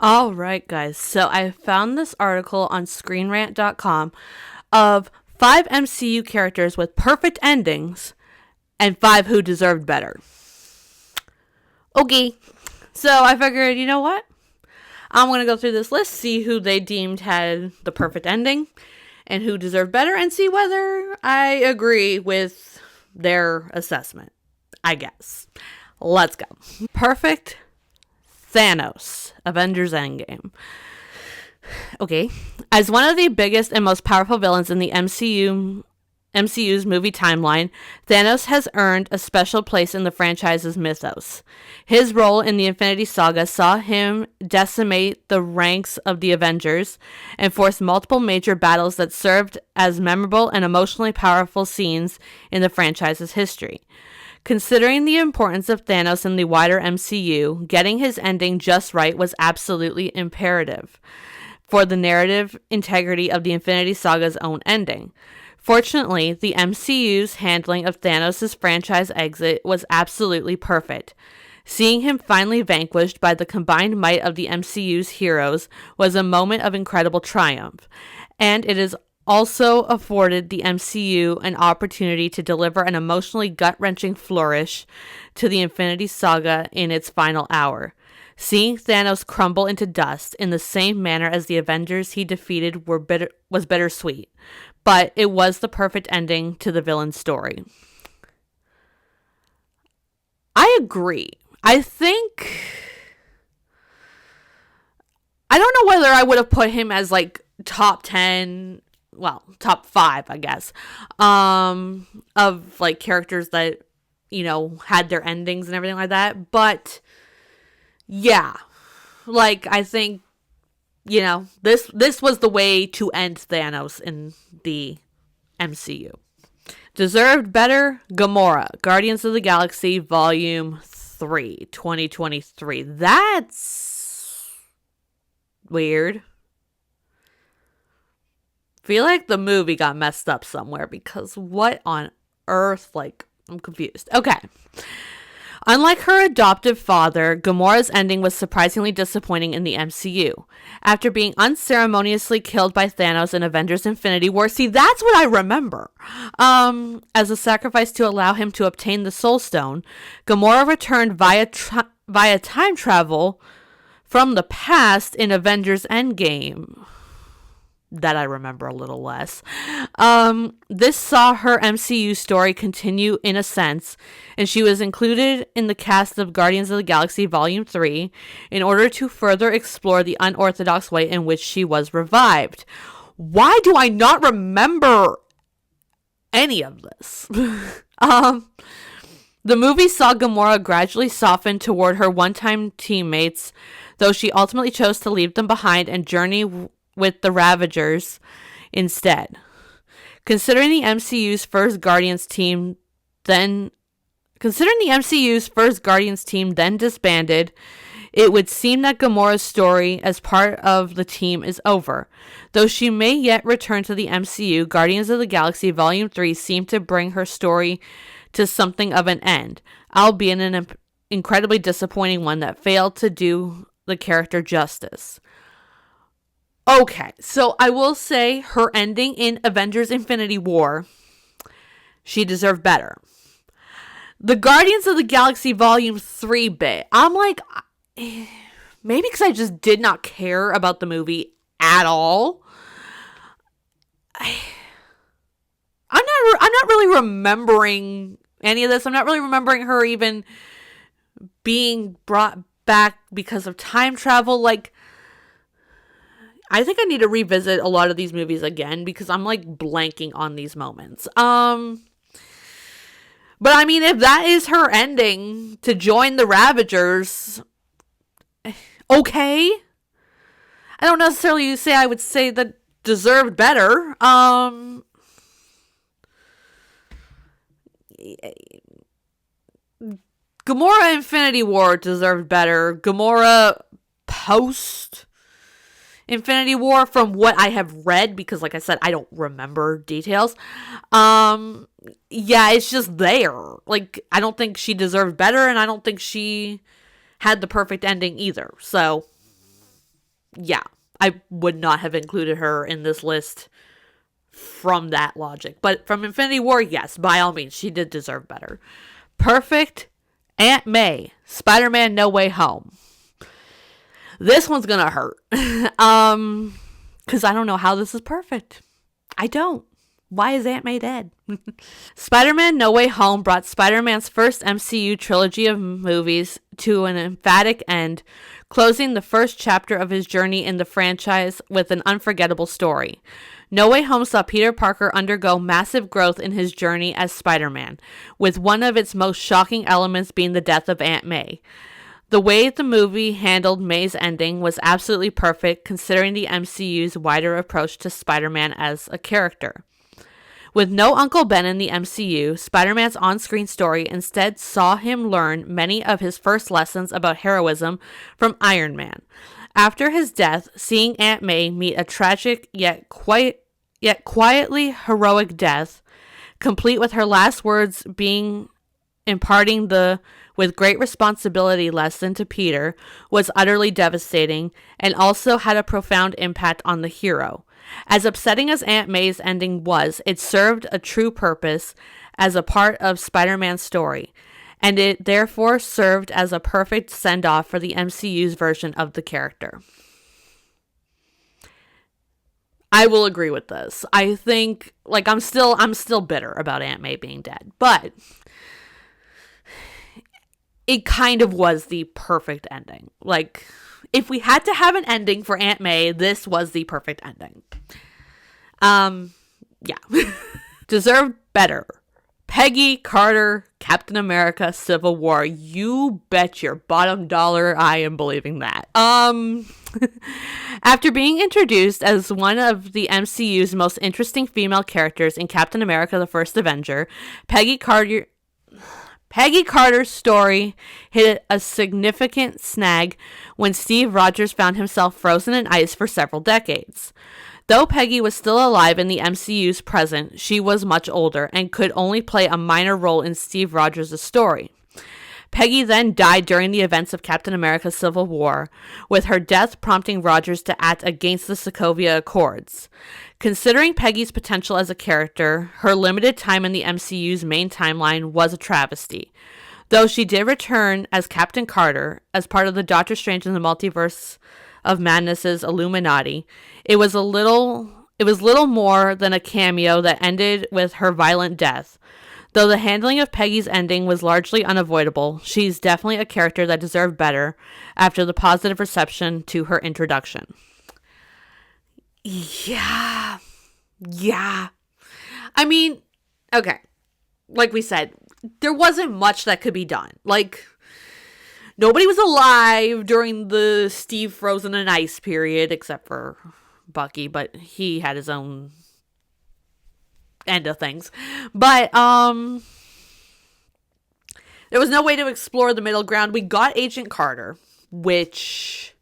All right, guys. So I found this article on ScreenRant.com of 5 MCU characters with perfect endings and 5 who deserved better. Okay. So I figured, you know what? I'm going to go through this list, see who they deemed had the perfect ending and who deserved better, and see whether I agree with their assessment, I guess. Let's go. Perfect Thanos, Avengers Endgame. Okay. As one of the biggest and most powerful villains in the MCU's movie timeline, Thanos has earned a special place in the franchise's mythos. His role in the Infinity Saga saw him decimate the ranks of the Avengers and force multiple major battles that served as memorable and emotionally powerful scenes in the franchise's history. Considering the importance of Thanos in the wider MCU, getting his ending just right was absolutely imperative for the narrative integrity of the Infinity Saga's own ending. Fortunately, the MCU's handling of Thanos' franchise exit was absolutely perfect. Seeing him finally vanquished by the combined might of the MCU's heroes was a moment of incredible triumph, and it is also afforded the MCU an opportunity to deliver an emotionally gut-wrenching flourish to the Infinity Saga in its final hour. Seeing Thanos crumble into dust in the same manner as the Avengers he defeated was bittersweet, but it was the perfect ending to the villain's story. I agree. I don't know whether I would have put him as like top 10, well, top 5, I guess, of like characters that, had their endings and everything like that. But yeah, like I think, this was the way to end Thanos in the MCU. Deserved better, Gamora, Guardians of the Galaxy Volume 3, 2023. That's weird. Feel like the movie got messed up somewhere because what on earth? I'm confused. Okay. Unlike her adoptive father, Gamora's ending was surprisingly disappointing in the MCU. After being unceremoniously killed by Thanos in Avengers Infinity War, see, that's what I remember. As a sacrifice to allow him to obtain the Soul Stone, Gamora returned via time travel from the past in Avengers Endgame. That I remember a little less. This saw her MCU story continue in a sense, and she was included in the cast of Guardians of the Galaxy Volume 3 in order to further explore the unorthodox way in which she was revived. Why do I not remember any of this? The movie saw Gamora gradually soften toward her one-time teammates, though she ultimately chose to leave them behind and journey with the Ravagers instead. Considering the MCU's first Guardians team then disbanded, it would seem that Gamora's story as part of the team is over. Though she may yet return to the MCU, Guardians of the Galaxy Volume 3 seemed to bring her story to something of an end, albeit an incredibly disappointing one that failed to do the character justice. Okay, so I will say her ending in Avengers Infinity War, she deserved better. The Guardians of the Galaxy Volume 3 bit, I'm like, maybe because I just did not care about the movie at all. I'm not really remembering any of this. I'm not really remembering her even being brought back because of time travel. I think I need to revisit a lot of these movies again because I'm blanking on these moments. But I mean, if that is her ending to join the Ravagers, okay. I don't necessarily say I would say that deserved better. Gamora Infinity War deserved better. Gamora post Infinity War, from what I have read, because like I said, I don't remember details. Yeah, it's just there. I don't think she deserved better, and I don't think she had the perfect ending either. So, yeah, I would not have included her in this list from that logic. But from Infinity War, yes, by all means, she did deserve better. Perfect Aunt May, Spider-Man No Way Home. This one's gonna hurt. Because I don't know how this is perfect. I don't. Why is Aunt May dead? Spider-Man No Way Home brought Spider-Man's first MCU trilogy of movies to an emphatic end, closing the first chapter of his journey in the franchise with an unforgettable story. No Way Home saw Peter Parker undergo massive growth in his journey as Spider-Man, with one of its most shocking elements being the death of Aunt May. The way the movie handled May's ending was absolutely perfect, considering the MCU's wider approach to Spider-Man as a character. With no Uncle Ben in the MCU, Spider-Man's on-screen story instead saw him learn many of his first lessons about heroism from Iron Man. After his death, seeing Aunt May meet a tragic yet quietly heroic death, complete with her last words being imparting the with great responsibility lesson to Peter, was utterly devastating and also had a profound impact on the hero. As upsetting as Aunt May's ending was, it served a true purpose as a part of Spider-Man's story, and it therefore served as a perfect send-off for the MCU's version of the character. I will agree with this. I think, I'm still bitter about Aunt May being dead, but it kind of was the perfect ending. If we had to have an ending for Aunt May, this was the perfect ending. Yeah. Deserved better. Peggy Carter, Captain America, Civil War. You bet your bottom dollar I am believing that. After being introduced as one of the MCU's most interesting female characters in Captain America: The First Avenger, Peggy Carter's story hit a significant snag when Steve Rogers found himself frozen in ice for several decades. Though Peggy was still alive in the MCU's present, she was much older and could only play a minor role in Steve Rogers' story. Peggy then died during the events of Captain America: Civil War, with her death prompting Rogers to act against the Sokovia Accords. Considering Peggy's potential as a character, her limited time in the MCU's main timeline was a travesty. Though she did return as Captain Carter, as part of the Doctor Strange in the Multiverse of Madness's Illuminati, it was little more than a cameo that ended with her violent death. Though the handling of Peggy's ending was largely unavoidable, she's definitely a character that deserved better after the positive reception to her introduction. Yeah. I mean, okay. Like we said, there wasn't much that could be done. Nobody was alive during the Steve frozen in ice period, except for Bucky, but he had his own end of things. But, there was no way to explore the middle ground. We got Agent Carter, which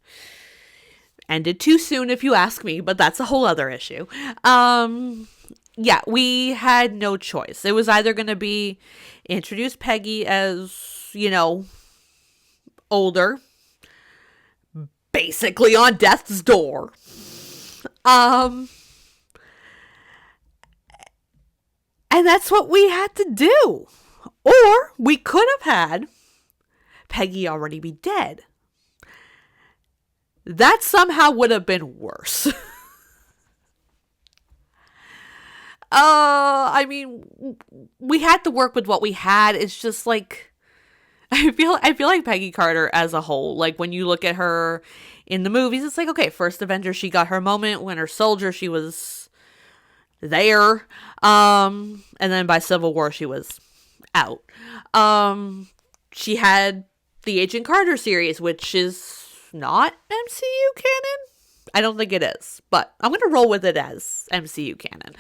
ended too soon if you ask me, but that's a whole other issue. Yeah, we had no choice. It was either going to be introduce Peggy as, older, basically on death's door. And that's what we had to do. Or we could have had Peggy already be dead. That somehow would have been worse. I mean, we had to work with what we had. It's just I feel like Peggy Carter as a whole, when you look at her in the movies, it's okay, First Avenger, she got her moment. Winter Soldier, she was there. And then by Civil War, she was out. She had the Agent Carter series, which is not MCU canon. I don't think it is, but I'm going to roll with it as MCU canon.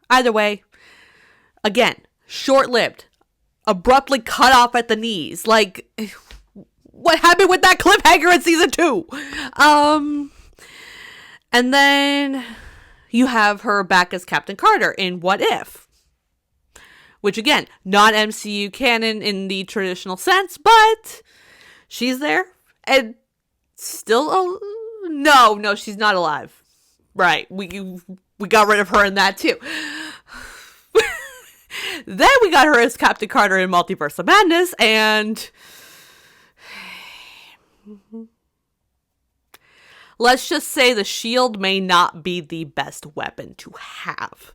Either way, again, short-lived, abruptly cut off at the knees. What happened with that cliffhanger in season 2? And then you have her back as Captain Carter in What If? Which, again, not MCU canon in the traditional sense, but she's there. And Still, no, she's not alive. Right, we got rid of her in that too. Then we got her as Captain Carter in Multiverse of Madness, and let's just say the shield may not be the best weapon to have.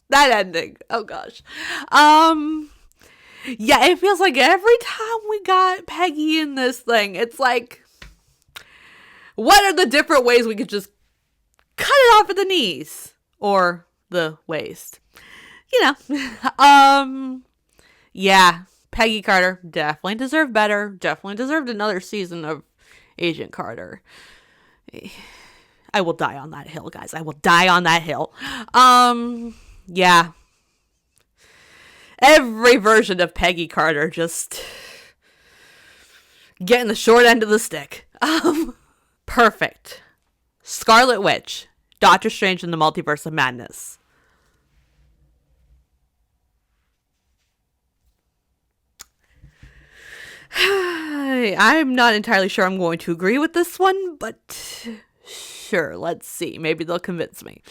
That ending. Oh gosh. Yeah, it feels like every time we got Peggy in this thing, it's like, what are the different ways we could just cut it off at the knees or the waist? Yeah, Peggy Carter definitely deserved better. Definitely deserved another season of Agent Carter. I will die on that hill, guys. I will die on that hill. Yeah. Every version of Peggy Carter just getting the short end of the stick. Perfect. Scarlet Witch. Doctor Strange in the Multiverse of Madness. I'm not entirely sure I'm going to agree with this one, but sure, let's see. Maybe they'll convince me.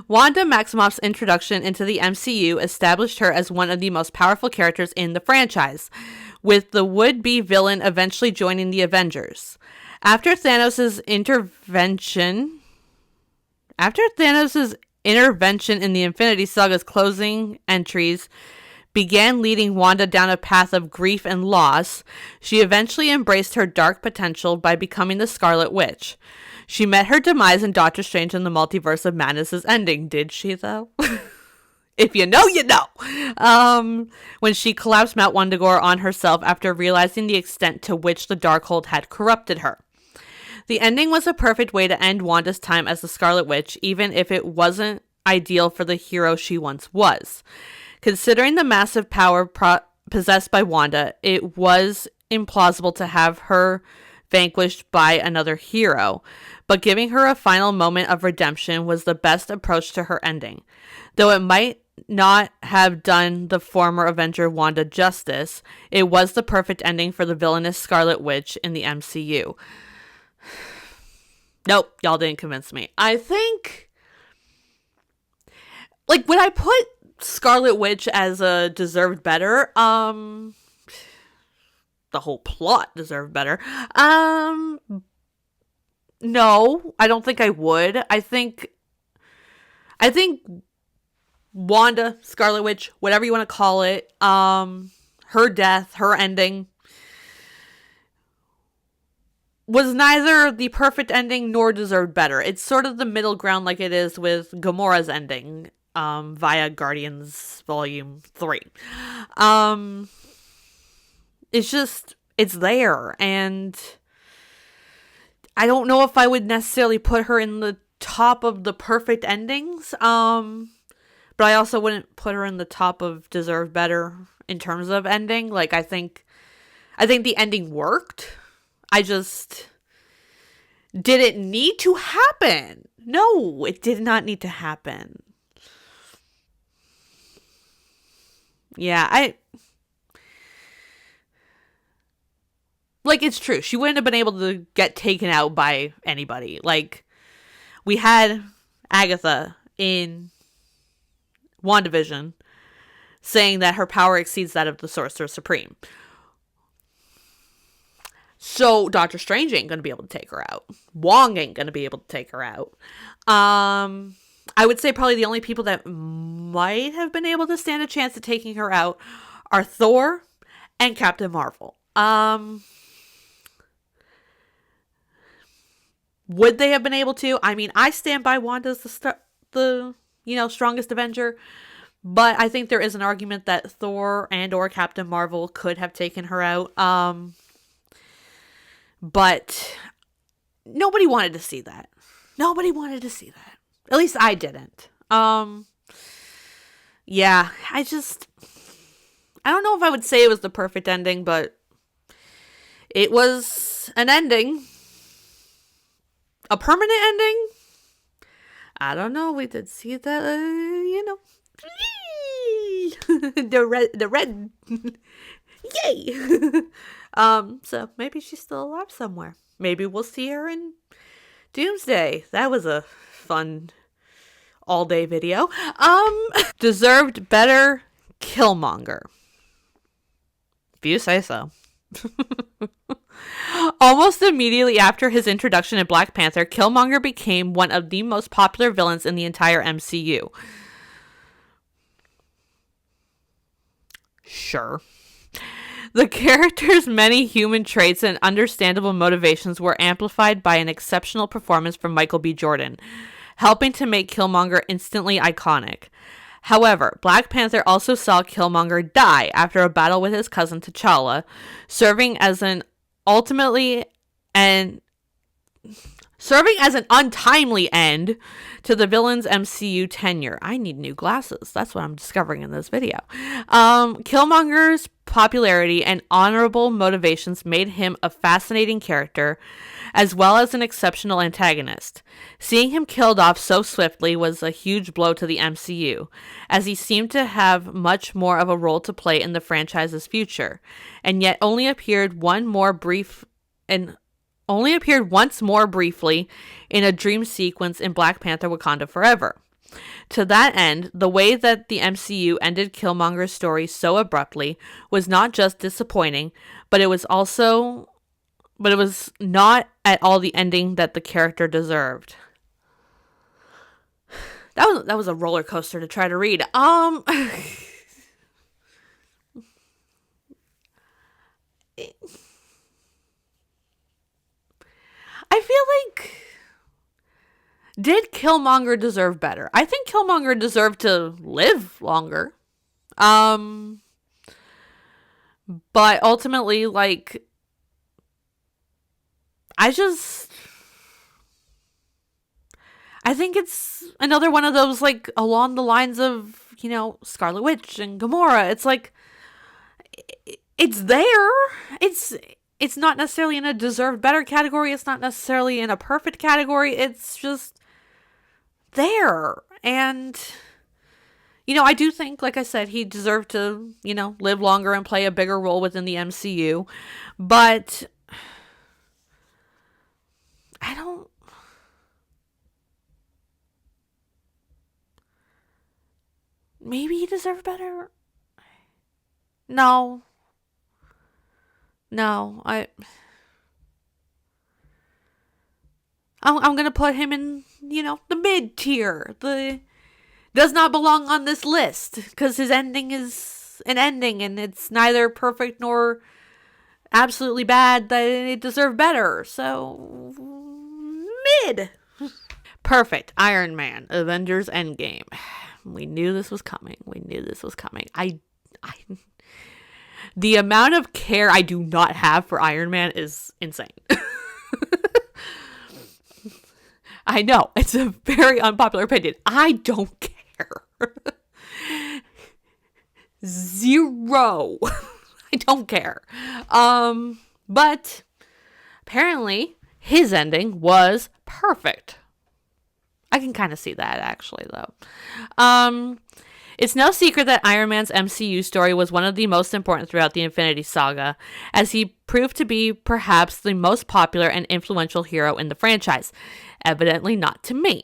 Wanda Maximoff's introduction into the MCU established her as one of the most powerful characters in the franchise, with the would-be villain eventually joining the Avengers. After Thanos' intervention in the Infinity Saga's closing entries began leading Wanda down a path of grief and loss, she eventually embraced her dark potential by becoming the Scarlet Witch. She met her demise in Doctor Strange in the Multiverse of Madness' ending, did she, though? If you know, you know. When she collapsed Mount Wundagore on herself after realizing the extent to which the Darkhold had corrupted her. The ending was a perfect way to end Wanda's time as the Scarlet Witch, even if it wasn't ideal for the hero she once was. Considering the massive power possessed by Wanda, it was implausible to have her vanquished by another hero, but giving her a final moment of redemption was the best approach to her ending. Though it might not have done the former Avenger Wanda justice, it was the perfect ending for the villainous Scarlet Witch in the MCU. Nope, y'all didn't convince me. I think, like, when I put Scarlet Witch as a deserved better, the whole plot deserved better. No, I don't think I would. I think Wanda, Scarlet Witch, whatever you want to call it, her death, her ending was neither the perfect ending nor deserved better. It's sort of the middle ground, like it is with Gamora's ending, via Guardians Volume 3. It's there, and I don't know if I would necessarily put her in the top of the perfect endings, but I also wouldn't put her in the top of deserved better in terms of ending. Like, I think the ending worked. I just, did it need to happen? No, it did not need to happen. Yeah, like, it's true. She wouldn't have been able to get taken out by anybody. Like, we had Agatha in WandaVision saying that her power exceeds that of the Sorcerer Supreme. So Doctor Strange ain't going to be able to take her out. Wong ain't going to be able to take her out. I would say probably the only people that might have been able to stand a chance at taking her out are Thor and Captain Marvel. Would they have been able to? I mean, I stand by Wanda as the strongest Avenger, but I think there is an argument that Thor and or Captain Marvel could have taken her out. But nobody wanted to see that. Nobody wanted to see that. At least I didn't. Yeah, I don't know if I would say it was the perfect ending, but it was an ending. A permanent ending? I don't know. We did see that, the red Yay! So maybe she's still alive somewhere. Maybe we'll see her in Doomsday. That was a fun all-day video. Deserved better, Killmonger. If you say so. Almost immediately after his introduction in Black Panther, Killmonger became one of the most popular villains in the entire MCU. Sure. The character's many human traits and understandable motivations were amplified by an exceptional performance from Michael B. Jordan, helping to make Killmonger instantly iconic. However, Black Panther also saw Killmonger die after a battle with his cousin T'Challa, serving as an untimely end to the villain's MCU tenure. I need new glasses. That's what I'm discovering in this video. Killmonger's popularity and honorable motivations made him a fascinating character, as well as an exceptional antagonist. Seeing him killed off so swiftly was a huge blow to the MCU, as he seemed to have much more of a role to play in the franchise's future, and yet only appeared once more briefly in a dream sequence in Black Panther: Wakanda Forever. To that end, the way that the MCU ended Killmonger's story so abruptly was not just disappointing, but it was not at all the ending that the character deserved. That was a roller coaster to try to read. I feel like, did Killmonger deserve better? I think Killmonger deserved to live longer. But ultimately, like, I think it's another one of those, like, along the lines of, Scarlet Witch and Gamora. It's like, it's there. It's not necessarily in a deserved better category. It's not necessarily in a perfect category. It's just there. And, I do think, like I said, he deserved to, live longer and play a bigger role within the MCU. But maybe he deserved better? No. I'm gonna put him in, the mid tier. Does not belong on this list because his ending is an ending and it's neither perfect nor absolutely bad that it deserved better. So mid. Perfect. Iron Man, Avengers Endgame. We knew this was coming. The amount of care I do not have for Iron Man is insane. I know, it's a very unpopular opinion. I don't care. Zero. I don't care. But apparently his ending was perfect. I can kind of see that, actually, though. It's no secret that Iron Man's MCU story was one of the most important throughout the Infinity Saga, as he proved to be perhaps the most popular and influential hero in the franchise. Evidently not to me.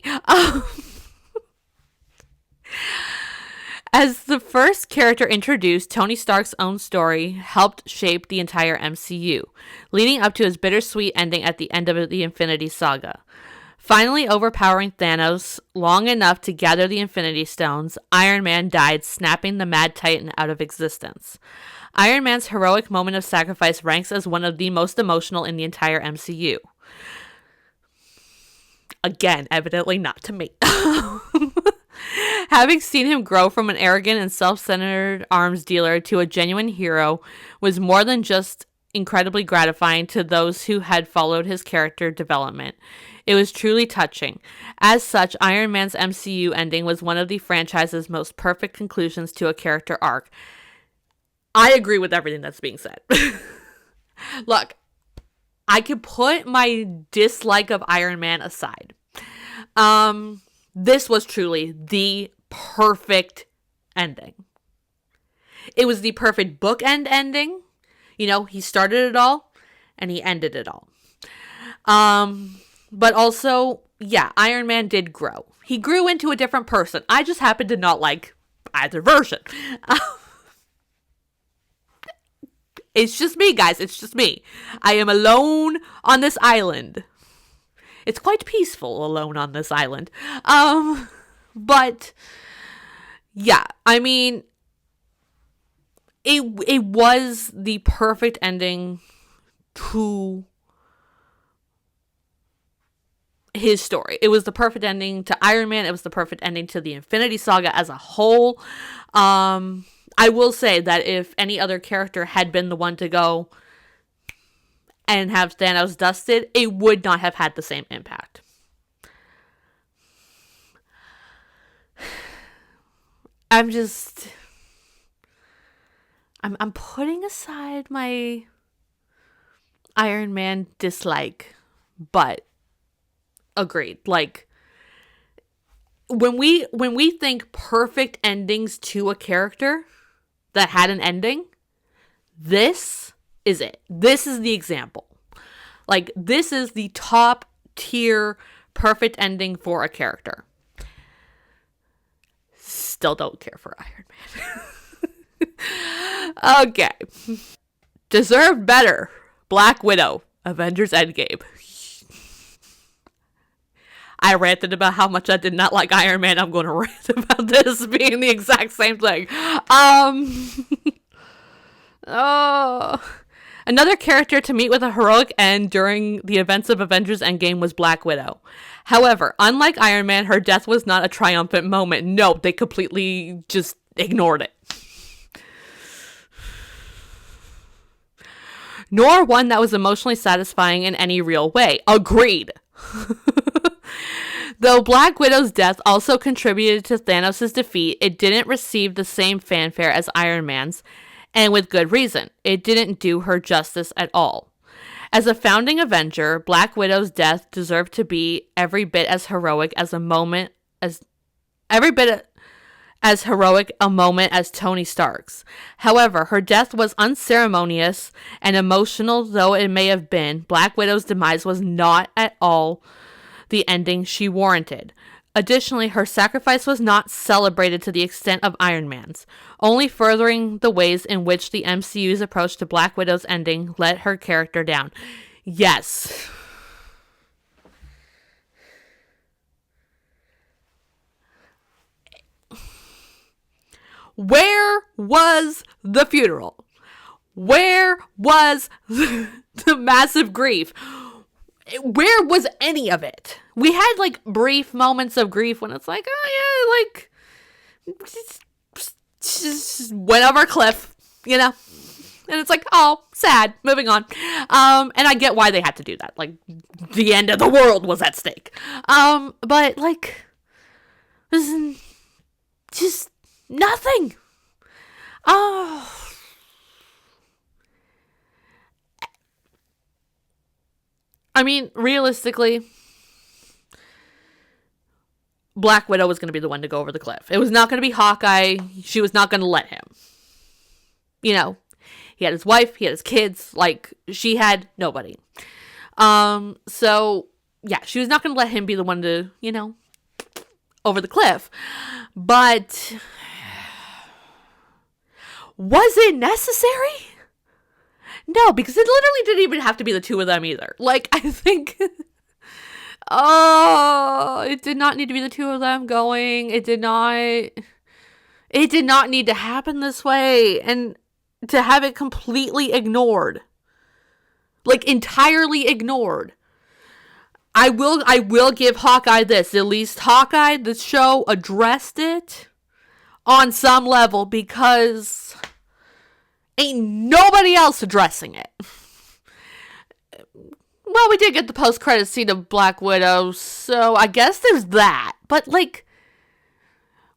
As the first character introduced, Tony Stark's own story helped shape the entire MCU, leading up to his bittersweet ending at the end of the Infinity Saga. Finally overpowering Thanos long enough to gather the Infinity Stones, Iron Man died, snapping the Mad Titan out of existence. Iron Man's heroic moment of sacrifice ranks as one of the most emotional in the entire MCU. Again, evidently not to me. Having seen him grow from an arrogant and self-centered arms dealer to a genuine hero was more than just incredibly gratifying to those who had followed his character development. It was truly touching. As such, Iron Man's MCU ending was one of the franchise's most perfect conclusions to a character arc. I agree with everything that's being said. Look, I could put my dislike of Iron Man aside. This was truly the perfect ending. It was the perfect bookend ending He started it all and he ended it all. But also, yeah, Iron Man did grow. He grew into a different person. I just happen to not like either version. It's just me, guys. It's just me. I am alone on this island. It's quite peaceful alone on this island. But yeah, I mean, it was the perfect ending to his story. It was the perfect ending to Iron Man. It was the perfect ending to the Infinity Saga as a whole. I will say that if any other character had been the one to go and have Thanos dusted, it would not have had the same impact. I'm putting aside my Iron Man dislike, but agreed. Like, when we think perfect endings to a character that had an ending, this is it. This is the example. Like, this is the top tier perfect ending for a character. Still don't care for Iron Man. Okay. Deserved better. Black Widow. Avengers Endgame. I ranted about how much I did not like Iron Man. I'm going to rant about this being the exact same thing. Another character to meet with a heroic end during the events of Avengers Endgame was Black Widow. However, unlike Iron Man, her death was not a triumphant moment. No, they completely just ignored it. Nor one that was emotionally satisfying in any real way. Agreed. Though Black Widow's death also contributed to Thanos' defeat, it didn't receive the same fanfare as Iron Man's, and with good reason. It didn't do her justice at all. As a founding Avenger, Black Widow's death deserved to be every bit as heroic as Tony Stark's. However, her death was unceremonious and emotional though it may have been. Black Widow's demise was not at all the ending she warranted. Additionally, her sacrifice was not celebrated to the extent of Iron Man's, only furthering the ways in which the MCU's approach to Black Widow's ending let her character down. Yes. Where was the funeral? Where was the massive grief? Where was any of it? We had like brief moments of grief when it's like, oh yeah, like just went over a cliff, and it's like, oh, sad, moving on. And I get why they had to do that. Like, the end of the world was at stake. But like, just nothing. Oh. I mean, realistically, Black Widow was going to be the one to go over the cliff. It was not going to be Hawkeye. She was not going to let him. He had his wife, he had his kids, like, she had nobody. So, yeah, she was not going to let him be the one to, over the cliff. But, was it necessary? No, because it literally didn't even have to be the two of them either. Like, I think, it did not need to be the two of them going. It did not need to happen this way. And to have it completely ignored. Like, entirely ignored. I will give Hawkeye this. At least Hawkeye, the show, addressed it on some level because ain't nobody else addressing it. Well, we did get the post-credit scene of Black Widow, so I guess there's that. But, like,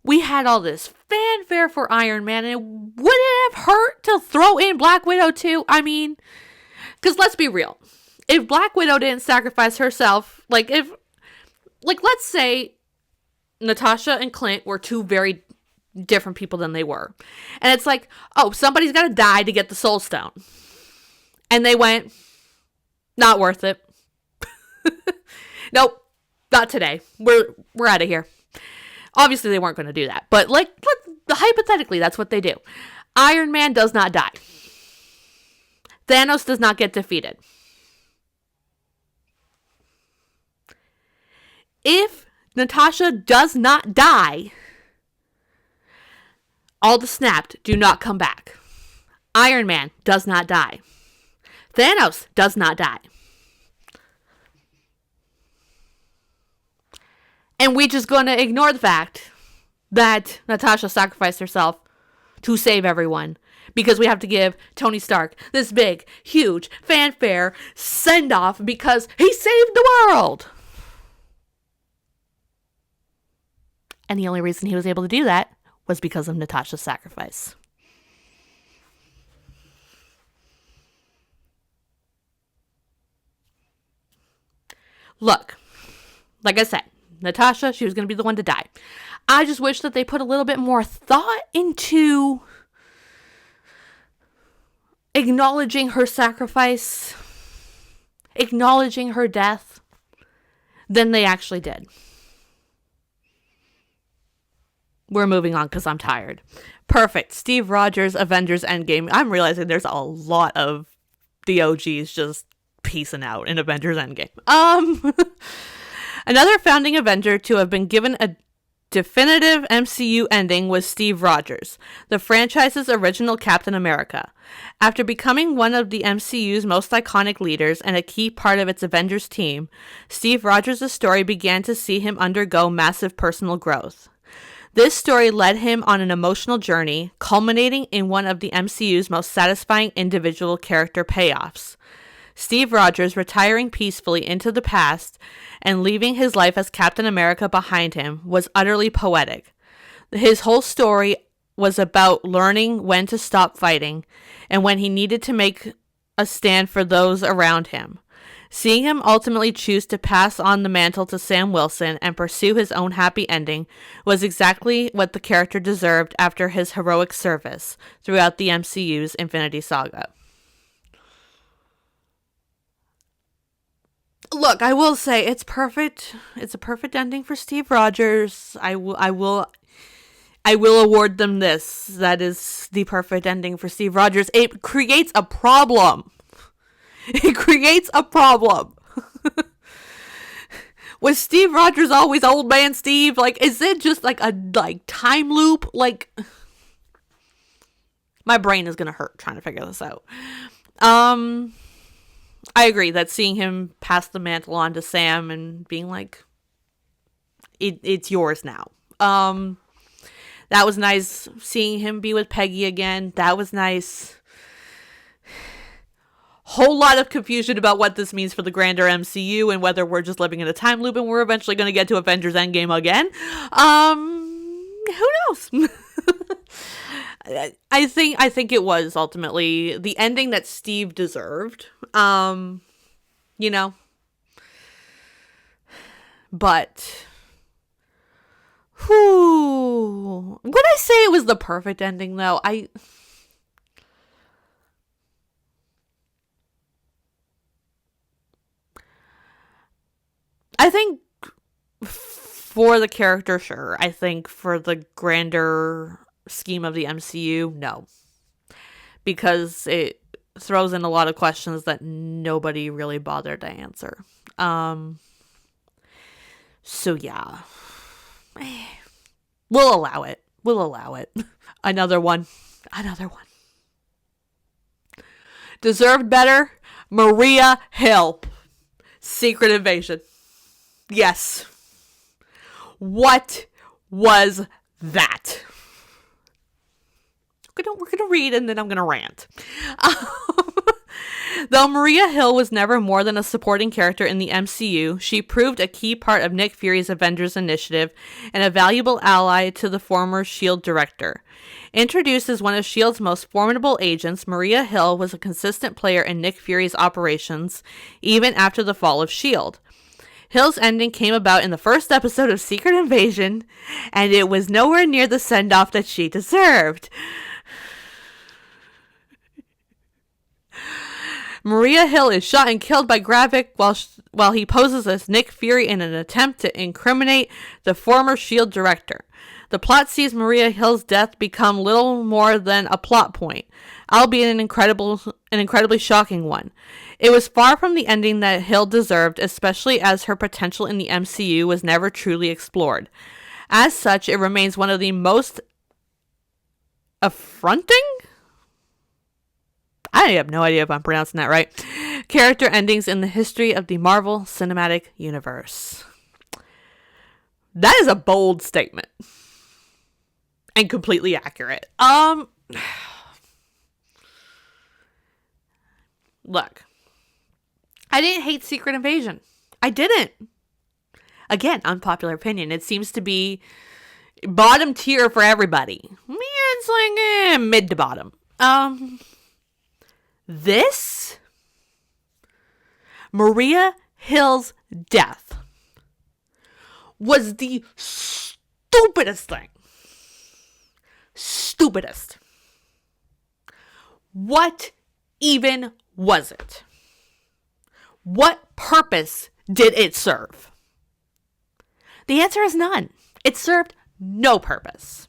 we had all this fanfare for Iron Man, and would it have hurt to throw in Black Widow too? I mean, because let's be real. If Black Widow didn't sacrifice herself, let's say Natasha and Clint were two very different people than they were. And it's like, oh, somebody's got to die to get the Soul Stone. And they went, not worth it. Nope, not today. We're out of here. Obviously, they weren't going to do that. But, hypothetically, that's what they do. Iron Man does not die. Thanos does not get defeated. If Natasha does not die, all the snapped do not come back. Iron Man does not die. Thanos does not die. And we're just going to ignore the fact that Natasha sacrificed herself to save everyone. Because we have to give Tony Stark this big, huge, fanfare send-off because he saved the world. And the only reason he was able to do that was because of Natasha's sacrifice. Look, like I said, Natasha, she was going to be the one to die. I just wish that they put a little bit more thought into acknowledging her sacrifice, acknowledging her death, than they actually did. We're moving on because I'm tired. Perfect. Steve Rogers, Avengers Endgame. I'm realizing there's a lot of the OGs just peacing out in Avengers Endgame. Another founding Avenger to have been given a definitive MCU ending was Steve Rogers, the franchise's original Captain America. After becoming one of the MCU's most iconic leaders and a key part of its Avengers team, Steve Rogers' story began to see him undergo massive personal growth. This story led him on an emotional journey, culminating in one of the MCU's most satisfying individual character payoffs. Steve Rogers retiring peacefully into the past and leaving his life as Captain America behind him was utterly poetic. His whole story was about learning when to stop fighting and when he needed to make a stand for those around him. Seeing him ultimately choose to pass on the mantle to Sam Wilson and pursue his own happy ending was exactly what the character deserved after his heroic service throughout the MCU's Infinity Saga. Look, I will say it's perfect. It's a perfect ending for Steve Rogers. I will award them this. That is the perfect ending for Steve Rogers. It creates a problem. It creates a problem. Was Steve Rogers always old man Steve? Is it just a time loop? My brain is gonna hurt trying to figure this out. I agree that seeing him pass the mantle on to Sam and being like, it's yours now. That was nice. Seeing him be with Peggy again, that was nice. Whole lot of confusion about what this means for the grander MCU and whether we're just living in a time loop and we're eventually going to get to Avengers Endgame again. Who knows? I think it was ultimately the ending that Steve deserved. But would I say it was the perfect ending though? I think for the character, sure. I think for the grander scheme of the MCU, no. Because it throws in a lot of questions that nobody really bothered to answer. So yeah. We'll allow it. Another one. Deserved better. Maria Hill. Secret Invasion. Yes. What was that? We're gonna read and then I'm gonna rant. Though Maria Hill was never more than a supporting character in the MCU, she proved a key part of Nick Fury's Avengers initiative and a valuable ally to the former S.H.I.E.L.D. director. Introduced as one of S.H.I.E.L.D.'s most formidable agents, Maria Hill was a consistent player in Nick Fury's operations, even after the fall of S.H.I.E.L.D. Hill's ending came about in the first episode of Secret Invasion, and it was nowhere near the send-off that she deserved. Maria Hill is shot and killed by Gravik while he poses as Nick Fury in an attempt to incriminate the former S.H.I.E.L.D. director. The plot sees Maria Hill's death become little more than a plot point, albeit an incredibly shocking one. It was far from the ending that Hill deserved, especially as her potential in the MCU was never truly explored. As such, it remains one of the most affronting? I have no idea if I'm pronouncing that right. Character endings in the history of the Marvel Cinematic Universe. That is a bold statement. And completely accurate. Look. I didn't hate Secret Invasion. I didn't. Again, unpopular opinion. It seems to be bottom tier for everybody. It's like mid to bottom. This? Maria Hill's death was the stupidest thing. Stupidest. What even was it? What purpose did it serve? The answer is none. It served no purpose.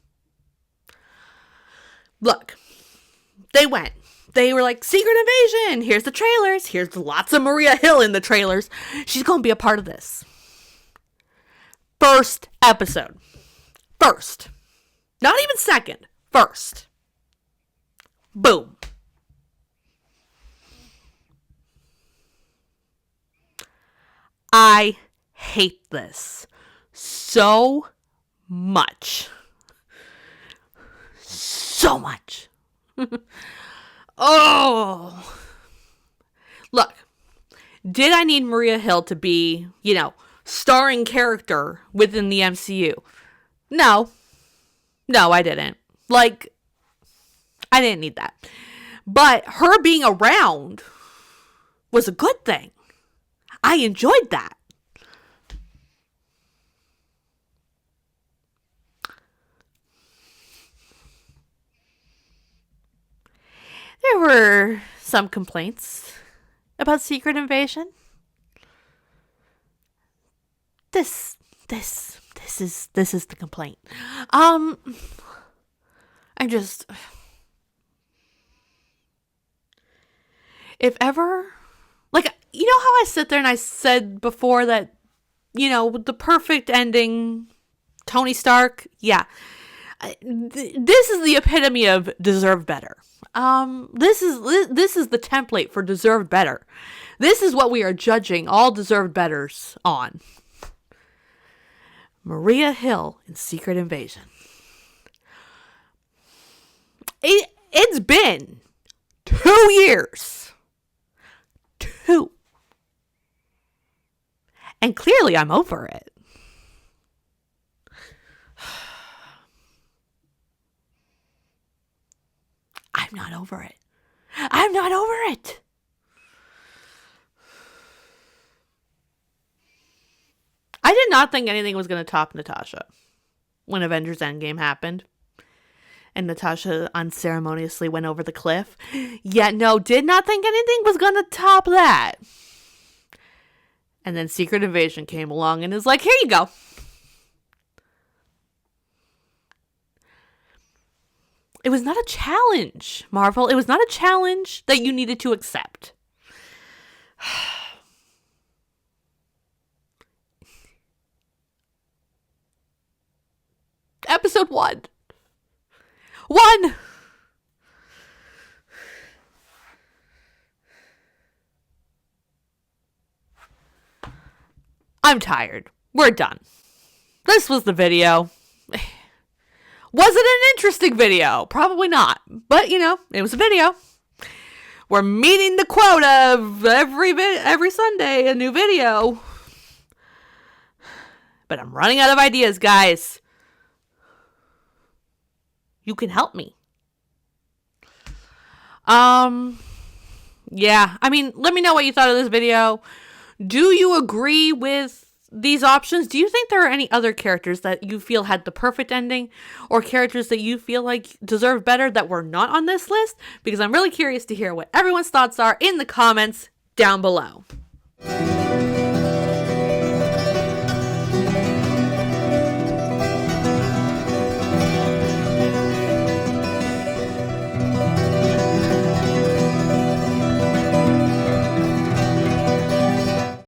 Look, they were like, Secret Invasion, here's the trailers, here's lots of Maria Hill in the trailers. She's going to be a part of this. First episode. First. Not even second. First. Boom. I hate this so much. So much. Oh. Look, did I need Maria Hill to be, starring character within the MCU? No. No, I didn't. I didn't need that. But her being around was a good thing. I enjoyed that. There were some complaints about Secret Invasion. This is the complaint. I'm just, if ever, you know how I sit there and I said before that, the perfect ending, Tony Stark, yeah. This is the epitome of deserve better. This is the template for deserved better. This is what we are judging all deserved betters on. Maria Hill in Secret Invasion. It's been 2 years. 2. And clearly I'm over it. I'm not over it. I'm not over it. I did not think anything was going to top Natasha when Avengers Endgame happened. And Natasha unceremoniously went over the cliff. Yet no, did not think anything was going to top that. And then Secret Invasion came along and is like, here you go. It was not a challenge, Marvel. It was not a challenge that you needed to accept. Episode 1. 1! I'm tired. We're done. This was the video. Was it an interesting video? Probably not. But, it was a video. We're meeting the quota of every Sunday, a new video. But I'm running out of ideas, guys. You can help me. Yeah. Let me know what you thought of this video. Do you agree with these options, do you think there are any other characters that you feel had the perfect ending, or characters that you feel like deserve better that were not on this list? Because I'm really curious to hear what everyone's thoughts are in the comments down below.